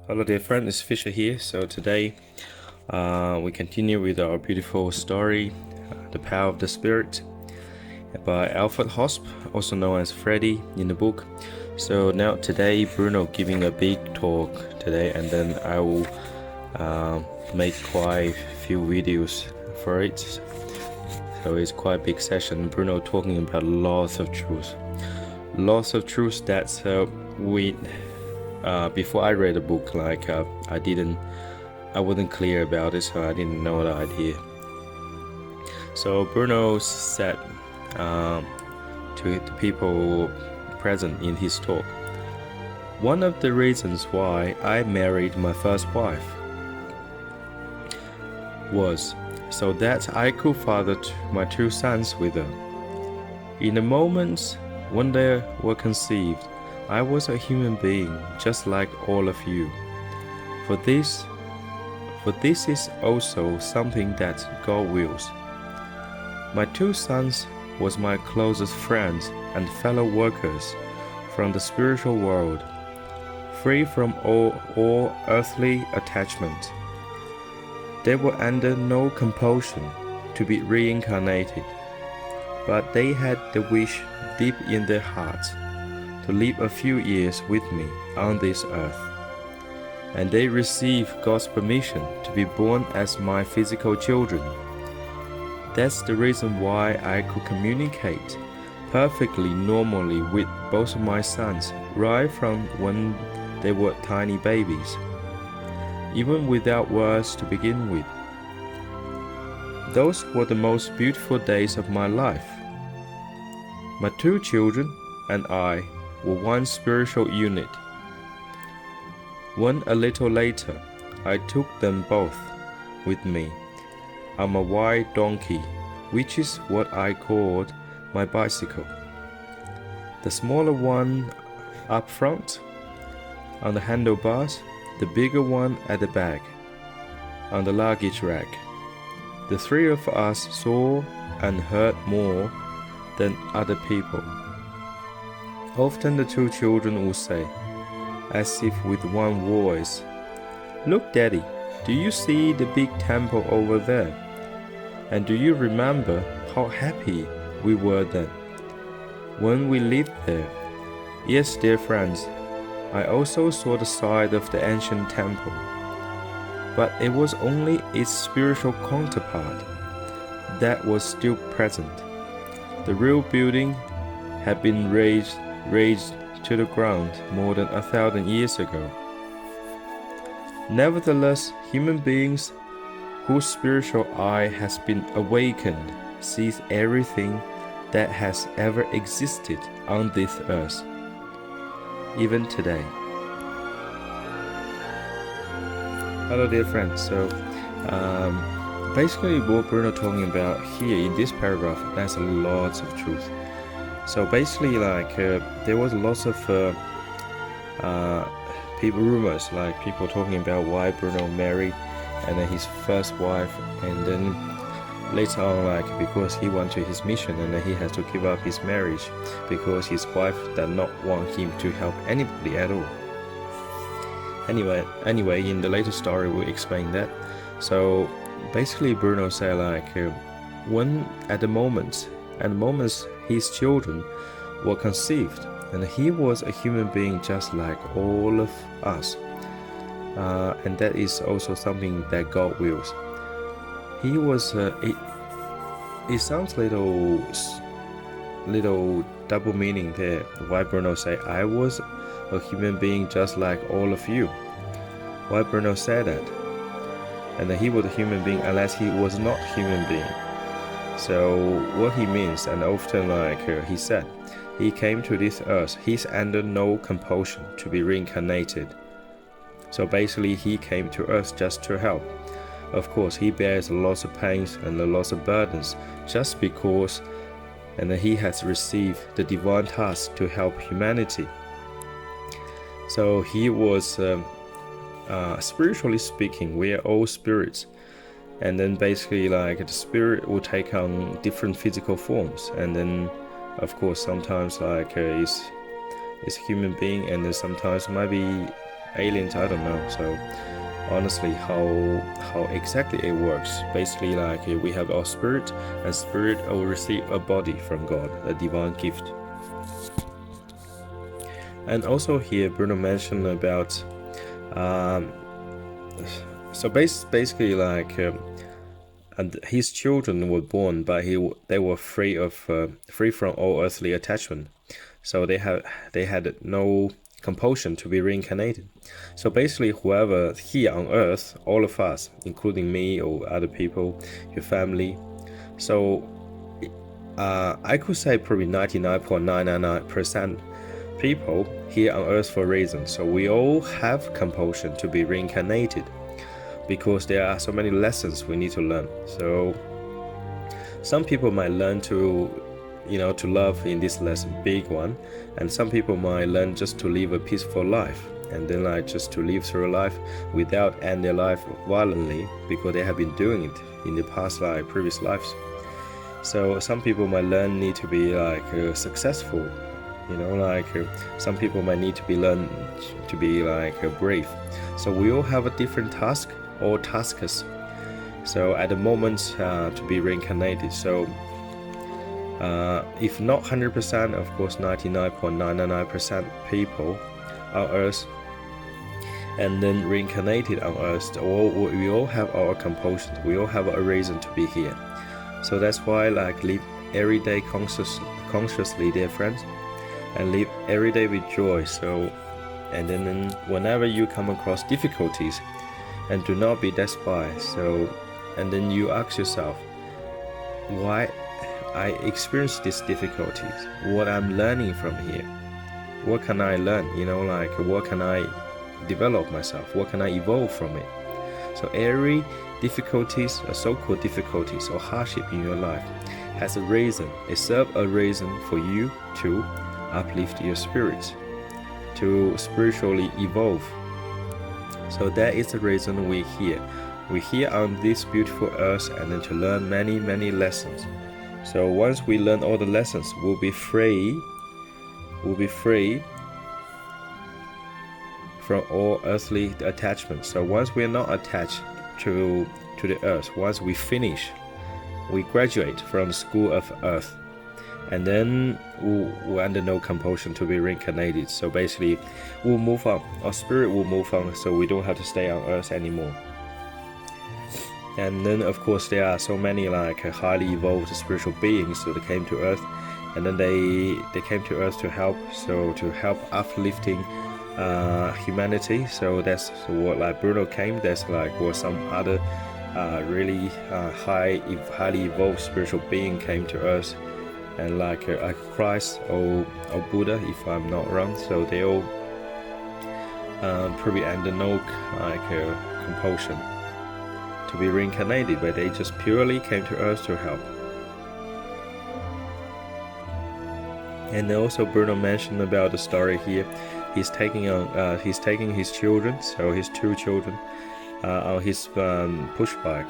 Hello dear friend, it's Fisher here. So today we continue with our beautiful story, The Power of the Spirit by Alfred Hosp, also known as Freddy in the book. So now today Bruno giving a big talk today, and then I will make quite a few videos for it. So it's quite a big session. Bruno talking about lots of truths that we before I read the book, I wasn't clear about it, so I didn't know the idea. So Bruno said to the people present in his talk, one of the reasons why I married my first wife was so that I could father my two sons with her. In the moments when they were conceived, I was a human being just like all of you. For this is also something that God wills. My two sons was my closest friends and fellow workers from the spiritual world, free from all earthly attachment. They were under no compulsion to be reincarnated, but they had the wish deep in their hearts to live a few years with me on this earth, and they received God's permission to be born as my physical children. That's the reason why I could communicate perfectly normally with both of my sons right from when they were tiny babies, even without words to begin with. Those were the most beautiful days of my life. My two children and I were one spiritual unit. When a little later, I took them both with me on a white donkey, which is what I called my bicycle. The smaller one up front on the handlebars, the bigger one at the back on the luggage rack. The three of us saw and heard more than other people. Often the two children would say, as if with one voice, "Look, Daddy, do you see the big temple over there? And do you remember how happy we were then, when we lived there?" Yes, dear friends, I also saw the side of the ancient temple, but it was only its spiritual counterpart that was still present. The real building had been razed to the ground more than 1,000 years ago. Nevertheless, human beings whose spiritual eye has been awakened sees everything that has ever existed on this earth, even today. Hello dear friends. So basically what Bruno talking about here in this paragraph, there's lots of truth. So basically there was lots of rumors, like people talking about why Bruno married and then his first wife, and then later on because he went to his mission and then he has to give up his marriage because his wife did not want him to help anybody at all. Anyway, in the later story we'll explain that. So basically Bruno said when at the moments his children were conceived, and he was a human being just like all of us, and that is also something that God wills. He was it sounds little double meaning there. Why Bruno say I was a human being just like all of you? Why Bruno said that? And that he was a human being unless he was not a human being. So what he means, and often he said, he came to this earth, he's under no compulsion to be reincarnated. So basically he came to earth just to help. Of course he bears lots of pains and lots of burdens just because, and then he has received the divine task to help humanity. So he was, spiritually speaking, we are all spirits. And then basically the spirit will take on different physical forms, and then of course sometimes it's human being, and then sometimes might be aliens, I don't know. So honestly, how exactly it works. Basically, like we have our spirit, and spirit will receive a body from God, a divine gift. And also here, Bruno mentioned about, so basically like, and his children were born, but they were free from all earthly attachment. So they had no compulsion to be reincarnated. So basically, whoever here on earth, all of us, including me or other people, your family, so I could say probably 99.999% people here on earth for a reason. So we all have compulsion to be reincarnated because there are so many lessons we need to learn. So some people might learn to love in this lesson, big one, and some people might learn just to live a peaceful life, and then like just to live through life without end their life violently because they have been doing it in the past, like previous lives. So some people might learn need to be like successful, some people might need to be learn to be like brave. So we all have a different task or tasks. So at the moment to be reincarnated. So if not 100%, of course 99.999% people on earth and then reincarnated on earth, we all have our compulsions, we all have a reason to be here. So that's why like live every day consciously, dear friends, and live every day with joy. So and then whenever you come across difficulties, and do not be despised. So and then you ask yourself, why I experience these difficulties, what I'm learning from here, what can I learn, what can I develop myself, what can I evolve from it. So every difficulties, so-called difficulties or hardship in your life has a reason. It serves a reason for you to uplift your spirit, to spiritually evolve. So that is the reason we're here. We're here on this beautiful earth and then to learn many, many lessons. So once we learn all the lessons, we'll be free from all earthly attachments. So once we're not attached to the earth, once we finish, we graduate from the school of earth, and then we're under no compulsion to be reincarnated. So basically we'll move on, our spirit will move on, so we don't have to stay on earth anymore. And then of course there are so many like highly evolved spiritual beings, so they came to earth, and then they came to earth to help uplifting humanity. So that's what like Bruno came, that's like what some other really highly evolved spiritual being came to earth, and like Christ or Buddha, if I'm not wrong. So they all probably under no compulsion to be reincarnated, but they just purely came to earth to help. And also Bruno mentioned about the story here. He's taking his children, so his two children, on his push bike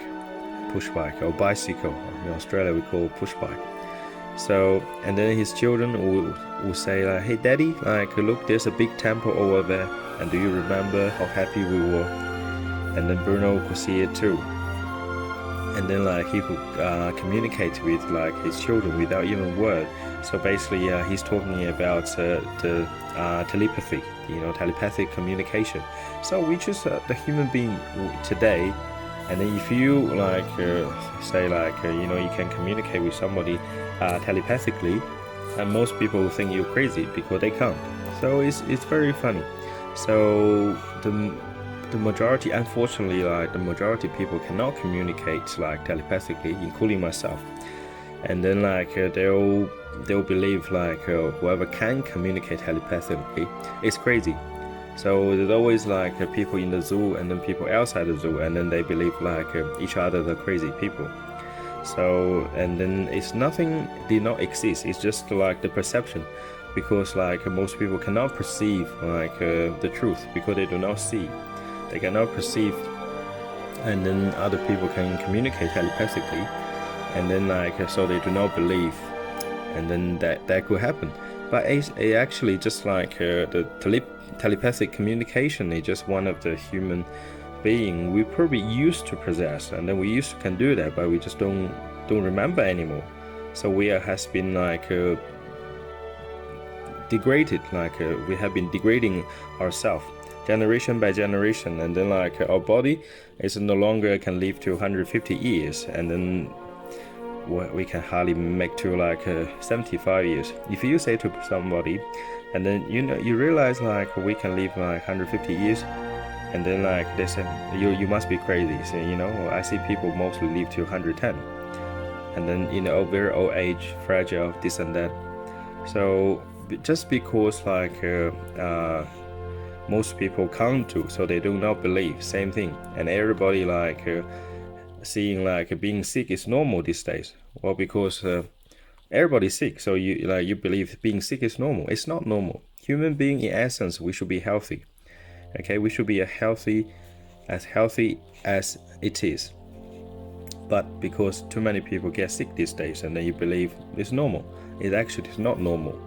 or bicycle. In Australia we call push bike. So and then his children will say like, "Hey daddy, like look, there's a big temple over there, and do you remember how happy we were?" And then Bruno could see it too. And then like he could communicate with like his children without even word. So basically he's talking about the telepathy, telepathic communication. So we just the human being today, and then if you like say like you can communicate with somebody telepathically, and most people think you're crazy because they can't. So it's very funny. So the majority, unfortunately, like the majority of people cannot communicate like telepathically, including myself. And then like they'll believe like whoever can communicate telepathically is crazy. So there's always like people in the zoo and then people outside the zoo, and then they believe like each other the crazy people. So and then it's nothing did not exist. It's just like the perception, because like most people cannot perceive like the truth because they do not see. They cannot perceive, and then other people can communicate telepathically, and then like so they do not believe, and then that could happen. But it actually just like the telepathic communication is just one of the human being we probably used to possess, and then we used to can do that, but we just don't remember anymore. So we has been like degraded, like we have been degrading ourselves generation by generation, and then like our body is no longer can live to 150 years, and then we can hardly make to like 75 years. If you say to somebody, and then you realize like we can live like 150 years, and then like they say you must be crazy. So I see people mostly live to 110, and then very old age, fragile, this and that. So just because like most people can't do, so they do not believe same thing, and everybody like seeing like being sick is normal these days. Well, because everybody's sick, so you believe being sick is normal. It's not normal. Human being in essence, we should be healthy. Okay, we should be healthy as it is. But because too many people get sick these days, and then you believe it's normal, it actually is not normal.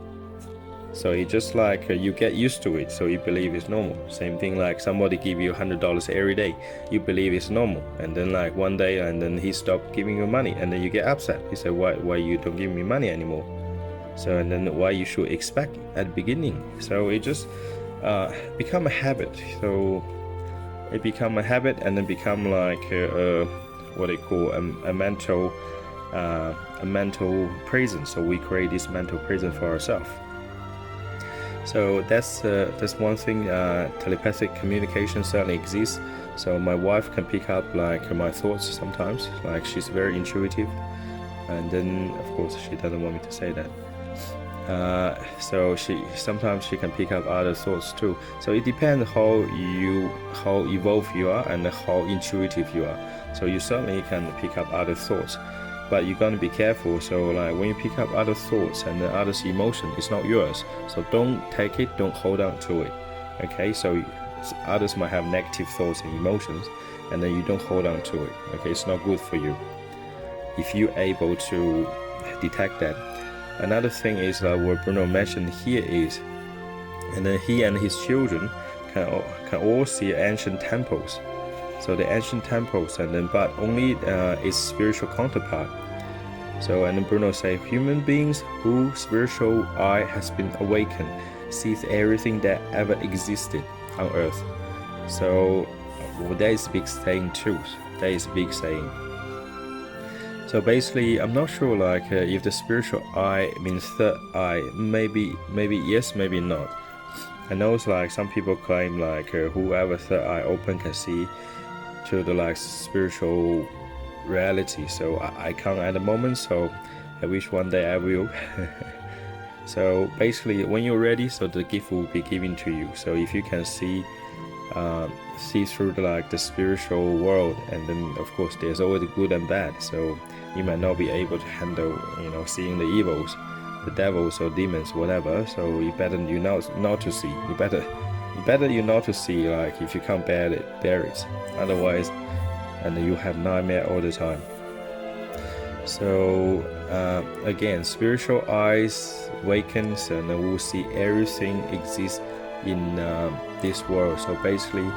So it's just like you get used to it, so you believe it's normal. Same thing like somebody give you $100 every day, you believe it's normal, and then like one day, and then he stopped giving you money, and then you get upset. He said, why you don't give me money anymore? So, and then why you should expect at the beginning. So it just become a habit. So it become a habit, and then become like what they call a mental prison. So we create this mental prison for ourselves. So that's one thing. Telepathic communication certainly exists. So my wife can pick up like my thoughts sometimes. Like she's very intuitive, and then of course she doesn't want me to say that. So sometimes she can pick up other thoughts too. So it depends how evolved you are and how intuitive you are. So you certainly can pick up other thoughts, but you're gonna be careful. So like when you pick up other thoughts and the others' emotion, it's not yours. So don't take it, don't hold on to it. Okay, so others might have negative thoughts and emotions, and then you don't hold on to it. Okay, it's not good for you if you're able to detect that. Another thing is what Bruno mentioned here is, and then he and his children can all see ancient temples. So the ancient temples, and then but only its spiritual counterpart. So and then Bruno say human beings whose spiritual eye has been awakened sees everything that ever existed on earth. So that is a big saying too. That is a big saying. So basically, I'm not sure like if the spiritual eye means third eye. Maybe yes, maybe not. I know it's like some people claim like whoever third eye open can see to the like spiritual reality. So I can't at the moment. So I wish one day I will. So basically, when you're ready, so the gift will be given to you. So if you can see through the spiritual world, and then of course there's always the good and bad. So you might not be able to handle seeing the evils, the devils or demons, whatever. So you better you not to see. You better you not to see, like if you can't bear it. Otherwise, and you have nightmare all the time. So again, spiritual eyes awakens, and we will see everything exists in this world. So basically,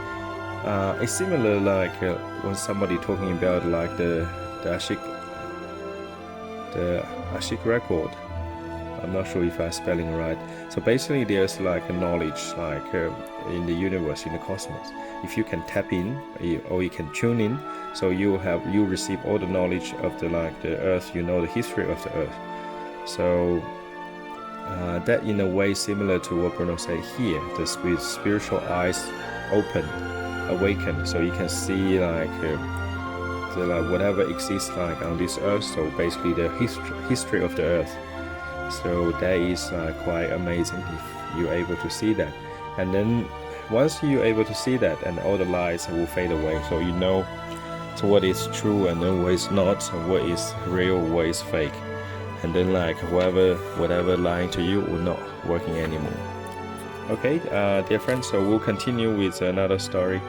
it's similar like when somebody talking about like the Ashik record. I'm not sure if I'm spelling right. So basically, there's like a knowledge like in the universe, in the cosmos. If you can tap in or you can tune in, so you receive all the knowledge of the earth. The history of the earth. So that in a way similar to what Bruno said here. The spiritual eyes open, awaken, so you can see whatever exists on this earth. So basically, the history of the earth. So that is quite amazing if you're able to see that. And then once you're able to see that, and all the lies will fade away, so so what is true and then what is not, and what is real, what is fake. And then whatever lying to you will not working anymore. Okay, dear friends, so we'll continue with another story.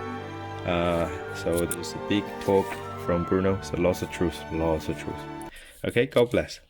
So it's a big talk from Bruno, so lots of truth. Okay, God bless.